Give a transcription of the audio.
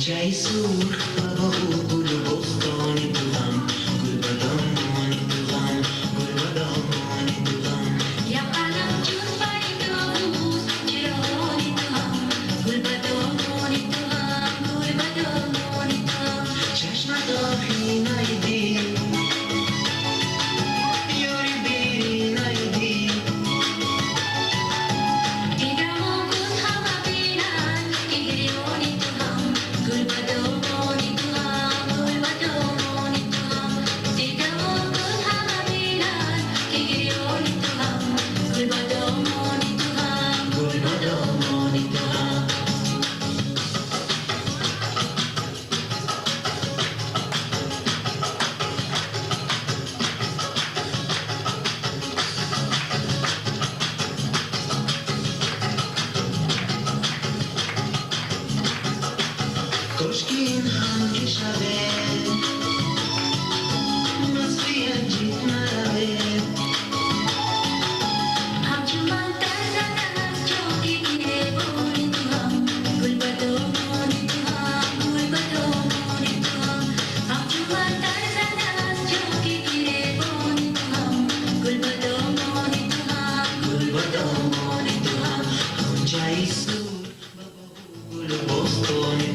جای سور و با او گل و بستانی تو هم گل بدامانی تو هم گل بدامانی تو هم Yang alam jumpa itu bus ceroni tuhan gul badon itu gul badon itu چشم داخلی نیدی یوری بیری نیدی tidak mungkin hama binan igrioni tuhan gul badon itu tidak mungkin hama binan igrioni tuhan gul badon itu گل بدامانی تو هم کاشکی این هم که شبه مستی عجیب نروه Hamcu mantar sana joki kire boni tuhan gul badon itu Hamcu mantar sana joki kire boni tuhan gul badon itu گل بدامانی تو هم جای سور و با او گل و بستانی